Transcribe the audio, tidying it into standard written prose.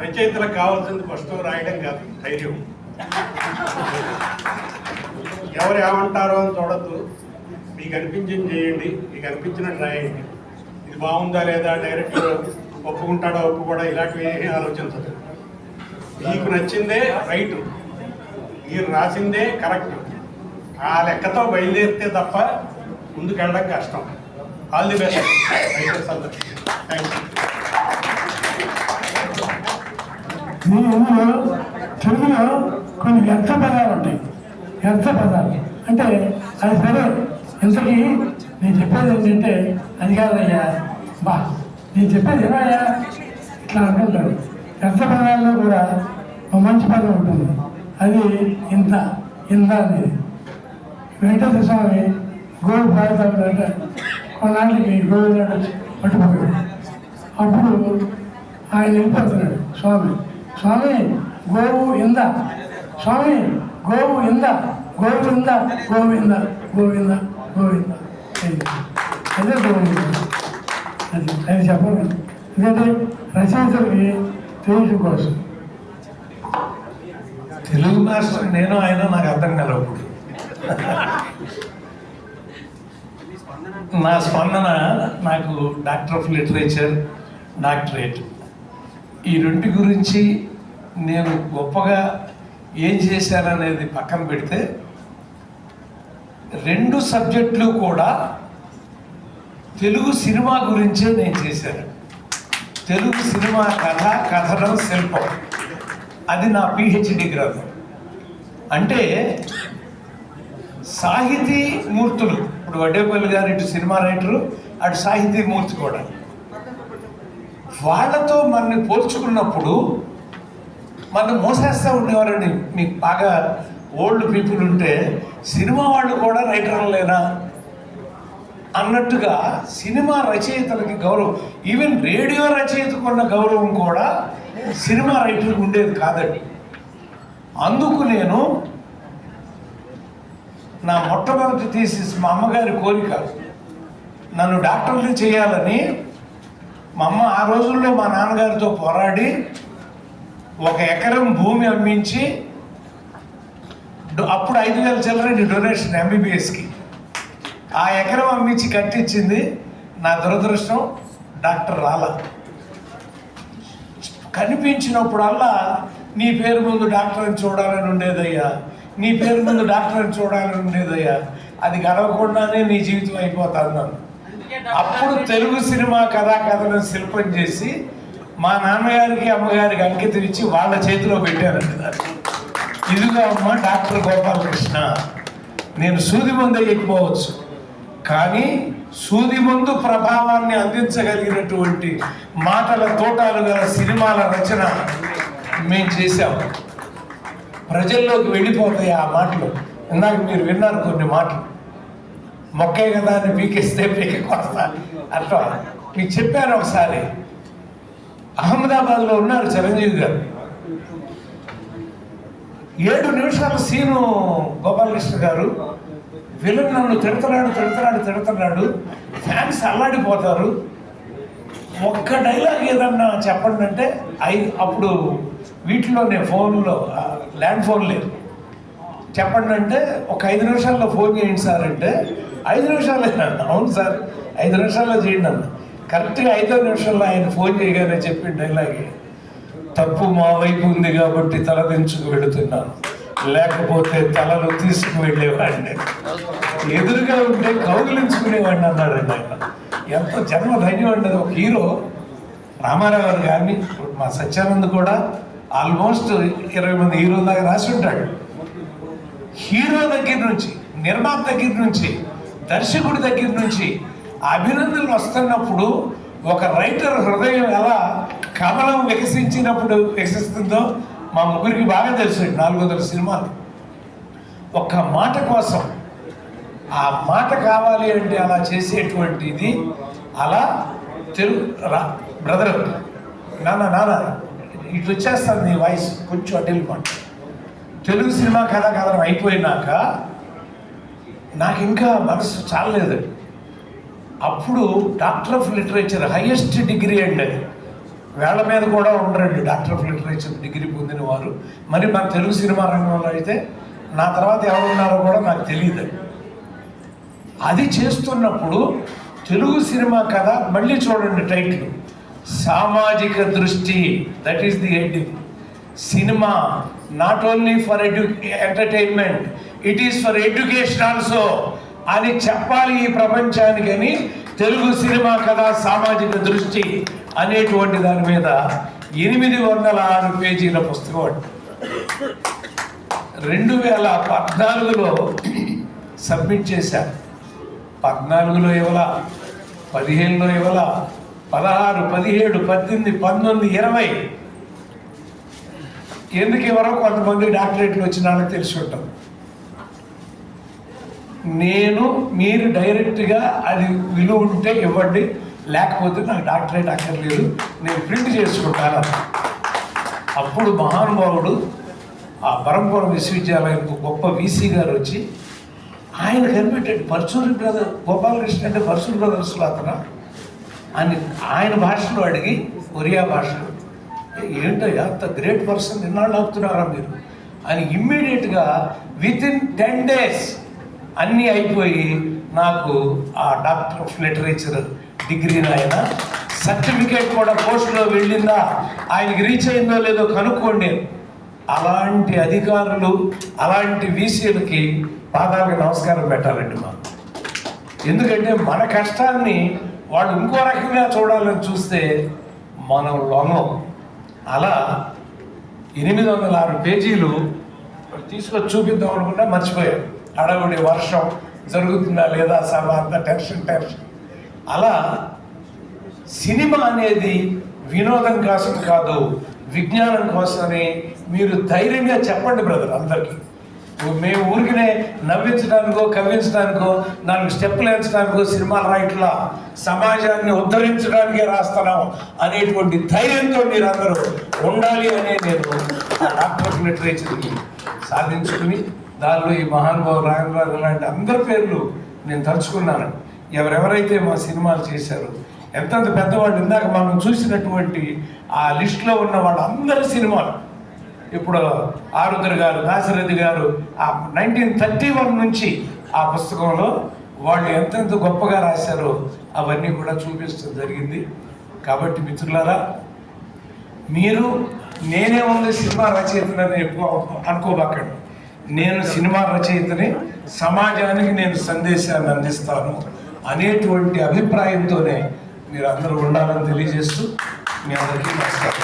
రచయితలకు కావాల్సింది ఫస్ట్ రాయడం కాదు, ధైర్యం. ఎవరు ఏమంటారో అని చూడద్దు, మీకు అనిపించింది చేయండి, మీకు అనిపించినట్టు రాయండి. ఇది బాగుందా లేదా, డైరెక్టర్ ఒప్పుకుంటాడా ఒప్పుకోడా, ఇలాంటివి ఏమీ ఆలోచించదు. మీకు నచ్చిందే రైటు, మీరు రాసిందే కరెక్ట్. ఆ లెక్కతో బయలుదేరితే తప్ప ముందుకు వెళ్ళడం కష్టం. ఆల్ ది బెస్ట్ రైటర్స్ అందరికీ. Thank you. తెలుగులో కొన్ని వ్యర్థ పదాలు ఉంటాయి. వ్యర్థ పదాలు అంటే అది సరే, ఇంతకీ నేను చెప్పేది ఏంటంటే అది కాదయ్యా, బా నేను చెప్పేది ఏమయ్యా ఇట్లా అంటుంటారు. వ్యర్థ పదాల్లో కూడా ఒక మంచి పదం ఉంటుంది, అది ఇంత అనేది. వెంకటేశ్వర స్వామి గోడు పాడుతాడంటే కొన్నాళ్ళకి గోడు పట్టుకోడు. అప్పుడు ఆయన వెళ్ళిపోతున్నాడు. స్వామి గోవు ఇంద, స్వామి గోవు ఇంద, గోవింద గోవింద గోవింద గోవింద, అదే గోవింద. అది చెప్పాలి, ఎందుకంటే రచయితలకి తెలుగు కోసం. తెలుగు మాస్టర్ నేను ఆయన నాకు అర్థం కలవప్పుడు. నా స్పందన నాకు డాక్టర్ ఆఫ్ లిటరేచర్, డాక్టరేట్, ఈ రెండు గురించి నేను గొప్పగా ఏం చేశాననేది పక్కన పెడితే, రెండు సబ్జెక్టులు కూడా తెలుగు సినిమా గురించే నేను చేశాను. తెలుగు సినిమా కథ, కథనం, శిల్పం, అది నా పిహెచ్డి గ్రంథం. అంటే సాహితీ మూర్తులు, ఇప్పుడు వడ్డేపల్లి గారు ఇటు సినిమా రైటరు, అటు సాహితీ మూర్తి కూడా, వాళ్ళతో మనని పోల్చుకున్నప్పుడు మనం మోసేస్తూ ఉండేవారండి. మీకు బాగా ఓల్డ్ పీపుల్ ఉంటే సినిమా వాళ్ళు కూడా రైటర్లేనా అన్నట్టుగా సినిమా రచయితలకి గౌరవం, ఈవెన్ రేడియో రచయితకు ఉన్న గౌరవం కూడా సినిమా రైటర్కి ఉండేది కాదండి. అందుకు నేను నా మొట్టమొదటి థీసిస్, మా అమ్మగారి కోరిక నన్ను డాక్టర్ని చేయాలని, మా అమ్మ ఆ రోజుల్లో మా నాన్నగారితో పోరాడి 1 ఎకరం భూమి అమ్మించి, అప్పుడు 5,000 చిల్లరండి డొనేషన్ ఎంబీబీఎస్కి, ఆ ఎకరం అమ్మించి కట్టించింది. నా దురదృష్టం డాక్టర్ రాలా. కనిపించినప్పుడల్లా నీ పేరు ముందు డాక్టర్ అని చూడాలని ఉండేదయ్యా, నీ పేరు ముందు డాక్టర్ అని చూడాలని ఉండేదయ్యా, అది గడవకుండానే నీ జీవితం అయిపోతుంది నన్ను. అప్పుడు తెలుగు సినిమా కథను శిల్పం చేసి మా నాన్నగారికి, అమ్మగారికి అంకితం ఇచ్చి వాళ్ళ చేతిలో పెట్టారండి దాన్ని. ఇదిగా అమ్మ డాక్టర్ గోపాలకృష్ణ, నేను సూది మందు ఎక్కిపోవచ్చు, కానీ సూది మందు ప్రభావాన్ని అందించగలిగినటువంటి మాటల తోటాలు గల సినిమాల రచన మేము చేశాము. ప్రజల్లోకి వెళ్ళిపోతాయి ఆ మాటలు. ఇందాక మీరు విన్నారు కొన్ని మాటలు, మొక్కే కదా అని పీకేస్తే పీకొస్తా అట్లా మీకు చెప్పాను. ఒకసారి అహ్మదాబాద్లో ఉన్నారు చిరంజీవి గారు, 7 నిమిషాల సీను గోపాలకృష్ణ గారు, విలన్ నన్ను తిడుతున్నాడు, ఫ్యాన్స్ అల్లాడిపోతారు, ఒక్క డైలాగ్ ఏదన్నా చెప్పండి అంటే అప్పుడు వీటిలోనే ఫోన్లో ల్యాండ్ ఫోన్ లేదు, చెప్పండి అంటే ఒక 5 నిమిషాల్లో ఫోన్ చేయండి సార్ అంటే 5 నిమిషాలు అవును సార్ 5 నిమిషాల్లో చేయండి అన్న. కరెక్ట్గా 5వ నిమిషంలో ఆయన ఫోన్ చేయగానే చెప్పిన డైలాగే, తప్పు మా వైపు ఉంది కాబట్టి తలదించుకు వెళుతున్నాను, లేకపోతే తలలు తీసుకు వెళ్ళేవాడిని, ఎదురుగా ఉంటే కౌగిలించుకునేవాడిని అన్నాడండి ఆయన. ఎంతో జన్మ ధైర్యం అండి. ఒక హీరో రామారావు గారు కానీ, మా సత్యానంద్ కూడా ఆల్మోస్ట్ 20 మంది హీరోల దాకా రాసి ఉంటాడు. హీరో దగ్గర నుంచి, నిర్మాత దగ్గర నుంచి, దర్శకుడి దగ్గర నుంచి అభినందనలు వస్తున్నప్పుడు ఒక రైటర్ హృదయం ఎలా కమలం వికసిస్తుందో మా ముగ్గురికి బాగా తెలుసు. 400 సినిమాలు ఒక్క మాట కోసం, ఆ మాట కావాలి అంటే అలా చేసేటువంటిది. అలా తెలుగు బ్రదర్ నాన్న ఇటు వచ్చేస్తాను, నీ వాయిస్ కొంచెం అటు వెళ్ళిపోండి. తెలుగు సినిమా కథనం అయిపోయినాక నాకు ఇంకా మనసు చాలలేదు. అప్పుడు doctor of literature highest degree అండి అది. వేళ మీద కూడా ఉండరండి డాక్టర్ ఆఫ్ లిటరేచర్ డిగ్రీ పొందిన వారు. మరి మన తెలుగు సినిమా రంగంలో అయితే నా తర్వాత ఎవరు ఉన్నారో కూడా నాకు తెలియదు. అది చేస్తున్నప్పుడు తెలుగు సినిమా కథ మళ్ళీ చూడండి టైటిల్, సామాజిక దృష్టి, that is the heading. Cinema not only for entertainment, it is for education also అని చెప్పాలి ఈ ప్రపంచానికి అని తెలుగు సినిమా కథ సామాజిక దృష్టి అనేటువంటి దాని మీద 806 పేజీల పుస్తకం అండి. 2014లో సబ్మిట్ చేశాను. 14లో ఇవ్వాల, 15లో ఇవ్వాల, 16, 17, 18, 19, 20 ఎందుకు ఎవరో కొంతమంది డాక్టరేట్లు వచ్చిన వాళ్ళకి తెలిసి ఉంటుంది. మీరు డైరెక్ట్గా అది విలువ ఉంటే ఇవ్వండి, లేకపోతే నాకు డాక్టరేట్ అక్కర్లేదు, నేను ప్రింట్ చేసుకుంటాను. అప్పుడు మహానుభావుడు ఆ బరంపురం విశ్వవిద్యాలయంకు గొప్ప వీసీ గారు వచ్చి ఆయన కనిపెట్టాడు, పర్చూరి బ్రదర్ గోపాలకృష్ణ అంటే పర్చూరి బ్రదర్స్లో అతను అని ఆయన భాషలో అడిగి, ఒరియా భాషలో, ఏంటయ్యా అంత గ్రేట్ పర్సన్ నిన్నాళ్ళు ఆపుతున్నారా మీరు అని ఇమ్మీడియట్గా వితిన్ 10 days అన్నీ అయిపోయి నాకు ఆ డాక్టర్ ఆఫ్ లిటరేచర్ డిగ్రీని ఆయన సర్టిఫికేట్ కూడా పోస్టులో వెళ్ళిందా, ఆయనకి రీచ్ అయిందో లేదో కనుక్కోండి. అలాంటి అధికారులు, అలాంటి వీసీలకి పాదాలకు నమస్కారం పెట్టాలండి మనం. ఎందుకంటే మన కష్టాన్ని వాళ్ళు ఇంకో రకంగా చూడాలని చూస్తే మనం లొంగం. అలా 806 పేజీలు తీసుకొచ్చి చూపిద్దాం అనుకుంటే మర్చిపోయాం. అడవుడి వర్షం జరుగుతుందా లేదా సభ అంతా టెన్షన్. అలా సినిమా అనేది వినోదం కోసం కాదు, విజ్ఞానం కోసమని మీరు ధైర్యంగా చెప్పండి బ్రదర్ అందరికీ. మేము ఊరికినే నవ్వించడానికో కవ్వించడానికో 4 స్టెప్పులు వేయించడానికో సినిమాలు రాయట్లా, సమాజాన్ని ఉద్ధరించడానికే రాస్తున్నాం అనేటువంటి ధైర్యంతో మీరు అందరూ ఉండాలి అనే నేను ఆ డాక్టర్ ఆఫ్ లిటరేచర్కి సాధించుకుని దానిలో ఈ మహానుభావు రాయనరాజు లాంటి అందరి పేర్లు నేను తలుచుకున్నాను. ఎవరెవరైతే మా సినిమాలు చేశారో ఎంతంత పెద్దవాళ్ళు, ఇందాక మనం చూసినటువంటి ఆ లిస్టులో ఉన్న వాళ్ళందరి సినిమాలు, ఇప్పుడు ఆరుద్ర గారు, దాశరథి గారు ఆ 1931 నుంచి ఆ పుస్తకంలో వాళ్ళు ఎంతెంత గొప్పగా రాశారో అవన్నీ కూడా చూపించడం జరిగింది. కాబట్టి మిత్రులారా, మీరు నేనే ఉంది సినిమా రచయితనని ఎక్కువ అనుకోబాకండి. నేను సినిమా రచయితని, సమాజానికి నేను సందేశాన్ని అందిస్తాను అనేటువంటి అభిప్రాయంతోనే మీరు అందరూ ఉండాలని తెలియజేస్తూ మీ అందరికీ నమస్కారం.